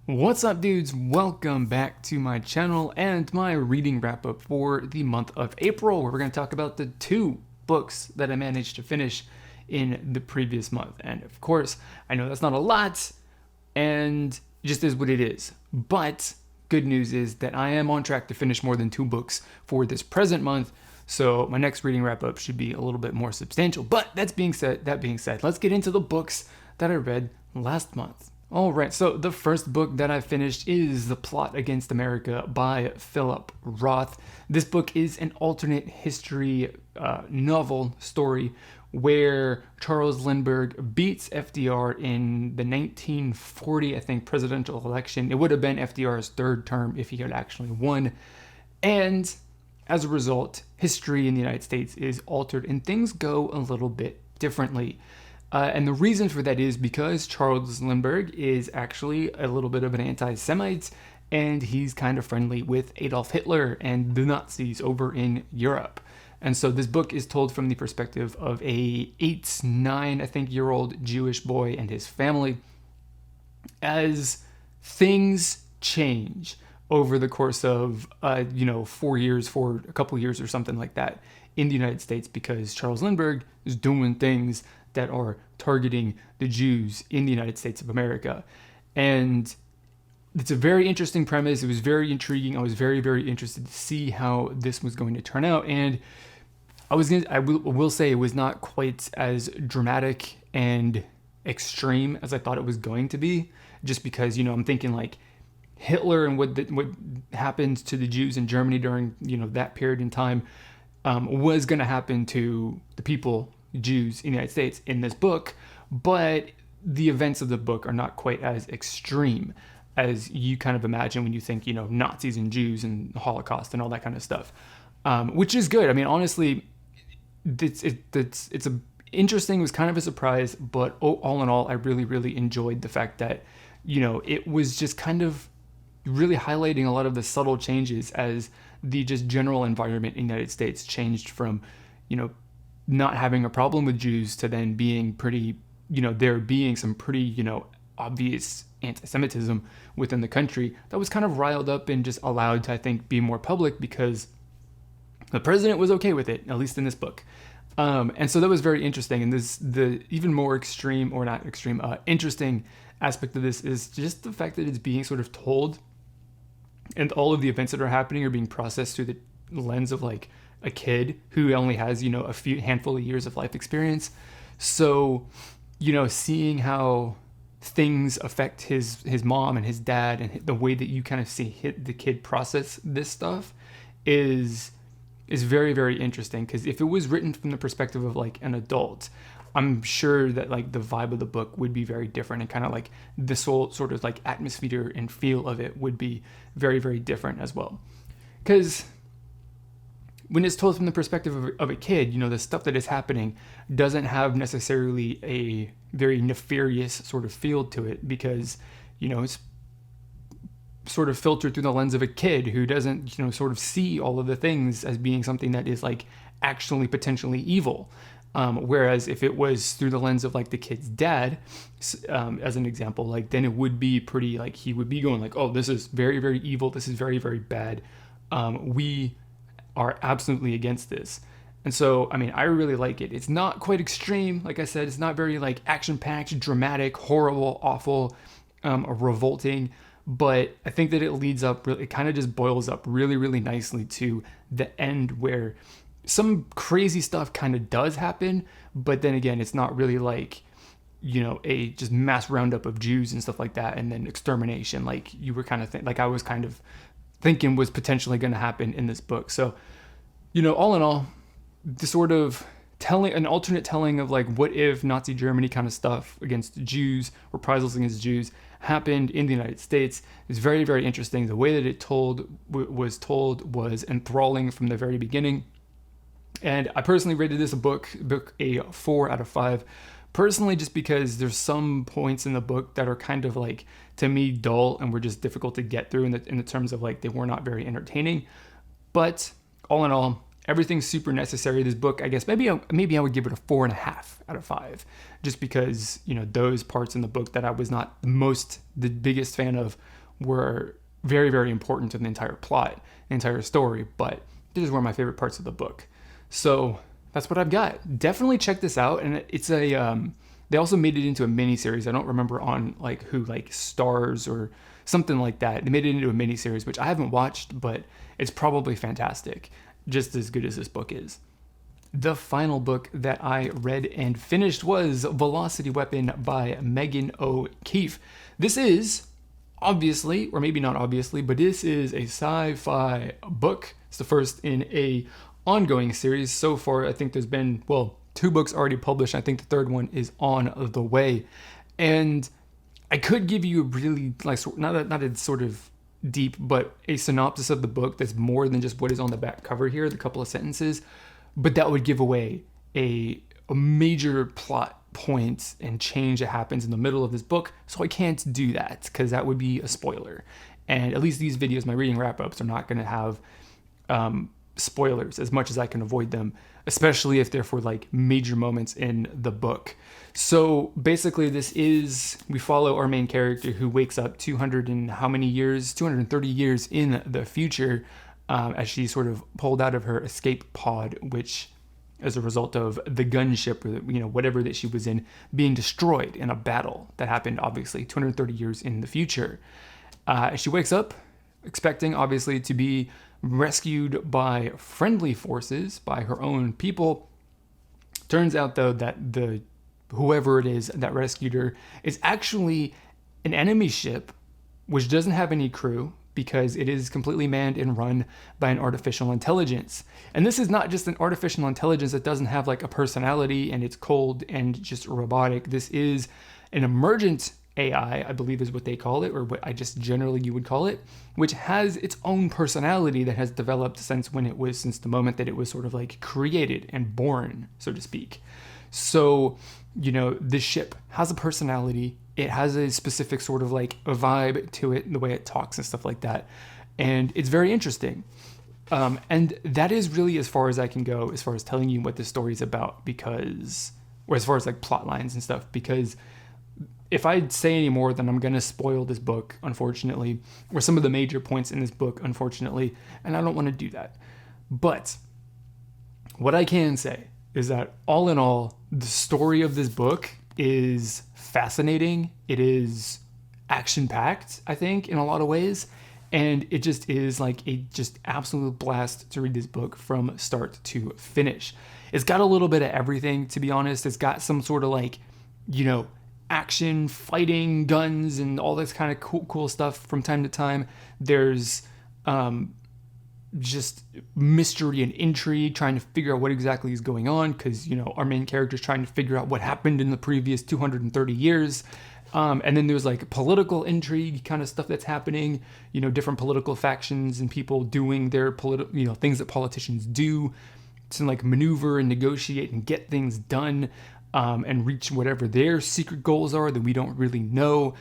What's up, dudes? Welcome back to my channel and my reading wrap up for the month of April, where we're going to talk about the two books that I managed to finish in the previous month. And of course, I know that's not a lot and it just is what it is. But good news is that I am on track to finish more than two books for this present month. So my next reading wrap up should be a little bit more substantial. But that being said, let's get into the books that I read last month. All right, so the first book that I finished is The Plot Against America by Phillip Roth. This book is an alternate history novel story where Charles Lindbergh beats FDR in the 1940, I think, presidential election. It would have been FDR's third term if he had actually won. And as a result, history in the United States is altered and things go a little bit differently. And the reason for that is because Charles Lindbergh is actually a little bit of an anti-Semite, and he's kind of friendly with Adolf Hitler and the Nazis over in Europe. And so this book is told from the perspective of a 9, I think, year old Jewish boy and his family as things change over the course of, 4 years, for a couple years or something like that in the United States, because Charles Lindbergh is doing things that are targeting the Jews in the United States of America. And it's a very interesting premise. It was very intriguing. I was very, very interested to see how this was going to turn out. And I will say it was not quite as dramatic and extreme as I thought it was going to be, just because, I'm thinking like Hitler and what happened to the Jews in Germany during, that period in time was going to happen to the people, Jews in the United States, in this book, but the events of the book are not quite as extreme as you kind of imagine when you think, Nazis and Jews and the Holocaust and all that kind of stuff, which is good. I mean, honestly, it's interesting. It was kind of a surprise, but all in all, I really, really enjoyed the fact that, it was just kind of really highlighting a lot of the subtle changes as the just general environment in the United States changed from, not having a problem with Jews to then being pretty, there being some pretty, obvious anti-Semitism within the country that was kind of riled up and just allowed to, I think, be more public because the president was okay with it, at least in this book. And so that was very interesting. And the even more extreme, or not extreme, interesting aspect of this is just the fact that it's being sort of told, and all of the events that are happening are being processed through the lens of like a kid who only has, a few handful of years of life experience. So, seeing how things affect his mom and his dad, and the way that you kind of see the kid process this stuff is very, very interesting. Because if it was written from the perspective of like an adult, I'm sure that like the vibe of the book would be very different, and kind of like this whole sort of like atmosphere and feel of it would be very, very different as well. Because when it's told from the perspective of a kid, the stuff that is happening doesn't have necessarily a very nefarious sort of feel to it, because, it's sort of filtered through the lens of a kid who doesn't, sort of see all of the things as being something that is like actually potentially evil. Whereas if it was through the lens of like the kid's dad, as an example, like then it would be pretty, like he would be going like, oh, this is very, very evil. This is very, very bad. We are absolutely against this. And so, I mean, I really like it. It's not quite extreme. Like I said, it's not very like action-packed, dramatic, horrible, awful, revolting. But I think that it kind of just boils up really, really nicely to the end, where some crazy stuff kind of does happen. But then again, it's not really like, a just mass roundup of Jews and stuff like that, and then extermination, like you were kind of like I was kind of thinking was potentially going to happen in this book. So, all in all, the sort of an alternate telling of like what if Nazi Germany kind of stuff against Jews, reprisals against Jews, happened in the United States is very, very interesting. The way that it was told was enthralling from the very beginning. And I personally rated this book a 4 out of 5. Personally, just because there's some points in the book that are kind of like, to me, dull and were just difficult to get through in the terms of like they were not very entertaining. But all in all, Everything's super necessary. This book, I guess, maybe I would give it a 4.5 out of 5, just because, you know, those parts in the book that I was not the biggest fan of were very, very important to the entire plot, the entire story, but these were my favorite parts of the book. So that's what I've got. Definitely check this out. And it's they also made it into a mini series. I don't remember on like who, like Stars or something like that. They made it into a mini series, which I haven't watched, but it's probably fantastic, just as good as this book is. The final book that I read and finished was Velocity Weapon by Megan O'Keefe. This is obviously, or maybe not obviously, but this is a sci-fi book. It's the first in a ongoing series. So far, I think there's been, 2 books already published. I think the third one is on the way. And I could give you a really, like, not a sort of deep, but a synopsis of the book that's more than just what is on the back cover here, the couple of sentences. But that would give away a major plot point and change that happens in the middle of this book. So I can't do that because that would be a spoiler. And at least these videos, my reading wrap-ups, are not going to have spoilers as much as I can avoid them, especially if they're for like major moments in the book. So basically we follow our main character who wakes up 230 years in the future, as she's sort of pulled out of her escape pod, which as a result of the gunship or, you know, whatever that she was in being destroyed in a battle that happened obviously 230 years in the future. She wakes up expecting obviously to be rescued by friendly forces, by her own people. Turns out though that whoever it is that rescued her is actually an enemy ship which doesn't have any crew because it is completely manned and run by an artificial intelligence. And this is not just an artificial intelligence that doesn't have like a personality and it's cold and just robotic. This is an emergent AI, I believe is what they call it, or what I just generally you would call it, which has its own personality that has developed since the moment that it was sort of like created and born, so to speak. So, you know, this ship has a personality. It has a specific sort of like a vibe to it, the way it talks and stuff like that. And it's very interesting. And that is really as far as I can go as far as telling you what this story is about, or as far as like plot lines and stuff, because if I say any more, then I'm going to spoil this book, unfortunately, or some of the major points in this book, unfortunately, and I don't want to do that. But what I can say is that all in all, the story of this book is fascinating. It is action-packed, I think, in a lot of ways, and it just is like a just absolute blast to read this book from start to finish. It's got a little bit of everything, to be honest. It's got some sort of like, you know, action, fighting, guns, and all this kind of cool stuff from time to time. There's just mystery and intrigue, trying to figure out what exactly is going on, because, you know, our main character is trying to figure out what happened in the previous 230 years. And then there's like political intrigue kind of stuff that's happening, you know, different political factions and people doing their things that politicians do to like maneuver and negotiate and get things done. And reach whatever their secret goals are that we don't really know.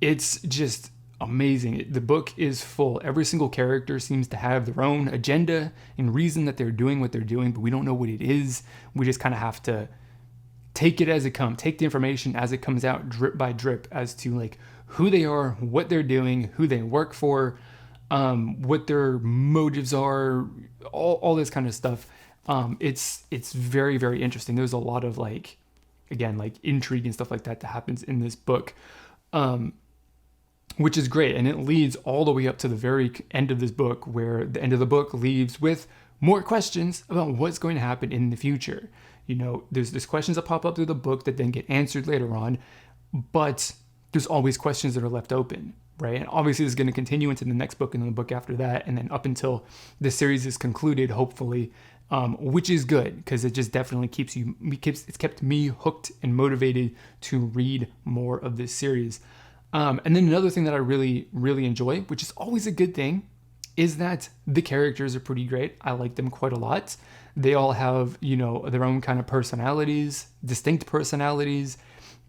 It's just amazing. The book is full. Every single character seems to have their own agenda and reason that they're doing what they're doing, but we don't know what it is. We just kind of have to take it as it comes, take the information as it comes out drip by drip as to like who they are, what they're doing, who they work for, what their motives are, all this kind of stuff. It's very, very interesting. There's a lot of like, again, like intrigue and stuff like that happens in this book, which is great. And it leads all the way up to the very end of this book, where the end of the book leaves with more questions about what's going to happen in the future. You know, there's questions that pop up through the book that then get answered later on, but there's always questions that are left open, right? And obviously this is going to continue into the next book and then the book after that, and then up until the series is concluded, hopefully. Which is good, because it just definitely it's kept me hooked and motivated to read more of this series. And then another thing that I really, really enjoy, which is always a good thing, is that the characters are pretty great. I like them quite a lot. They all have, you know, their own kind of personalities, distinct personalities.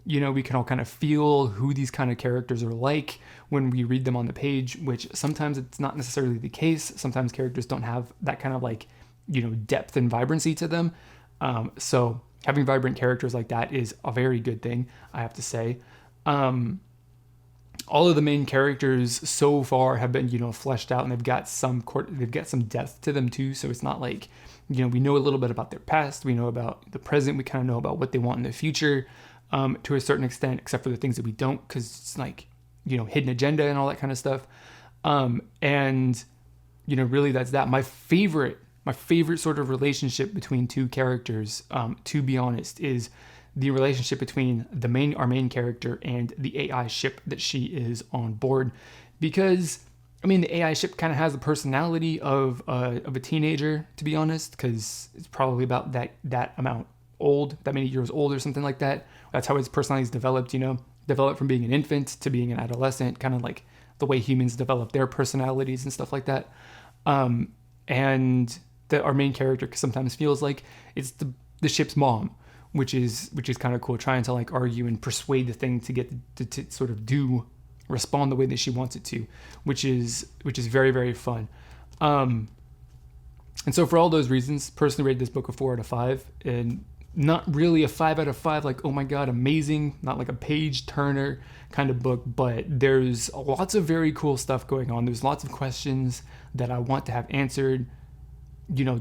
You know, we can all kind of feel who these kind of characters are like when we read them on the page, which sometimes it's not necessarily the case. Sometimes characters don't have that kind of like depth and vibrancy to them. So having vibrant characters like that is a very good thing, I have to say. All of the main characters so far have been, fleshed out, and they've got some depth to them too. So it's not like, we know a little bit about their past, we know about the present, we kind of know about what they want in the future, to a certain extent, except for the things that we don't, because it's like, hidden agenda and all that kind of stuff. And really that's that. My favorite sort of relationship between two characters, to be honest, is the relationship between our main character and the AI ship that she is on board. Because, the AI ship kind of has the personality of a teenager, to be honest, because it's probably about that many years old or something like that. That's how its personality is developed, developed from being an infant to being an adolescent, kind of like the way humans develop their personalities and stuff like that. And that our main character sometimes feels like it's the ship's mom, which is kind of cool, trying to like argue and persuade the thing to get to sort of respond the way that she wants it to, which is very, very fun. And so for all those reasons, personally rated this book a 4 out of 5, and not really a 5 out of 5, like, oh my God, amazing, not like a page turner kind of book, but there's lots of very cool stuff going on. There's lots of questions that I want to have answered,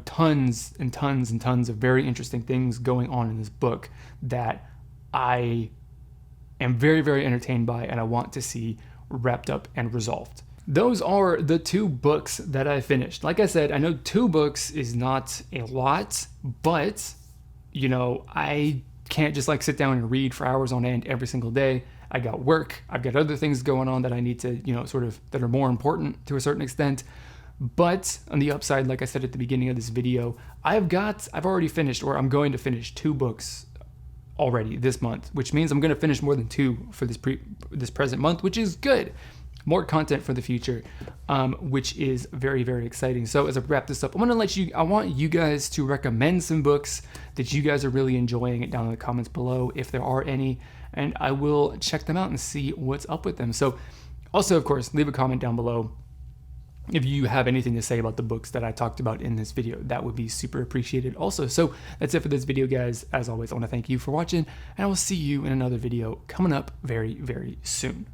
tons and tons and tons of very interesting things going on in this book that I am very, very entertained by, and I want to see wrapped up and resolved. Those are the 2 books that I finished. Like I said, I know 2 books is not a lot, but I can't just like sit down and read for hours on end every single day. I got work, I've got other things going on that I need to, that are more important to a certain extent. But on the upside, like I said at the beginning of this video, I've already finished, or I'm going to finish 2 books already this month, which means I'm going to finish more than 2 for this present month, which is good. More content for the future, which is very, very exciting. So as I wrap this up, I want you guys to recommend some books that you guys are really enjoying down in the comments below, if there are any, and I will check them out and see what's up with them. So also, of course, leave a comment down below if you have anything to say about the books that I talked about in this video. That would be super appreciated also. So that's it for this video, guys. As always, I want to thank you for watching, and I will see you in another video coming up very, very soon.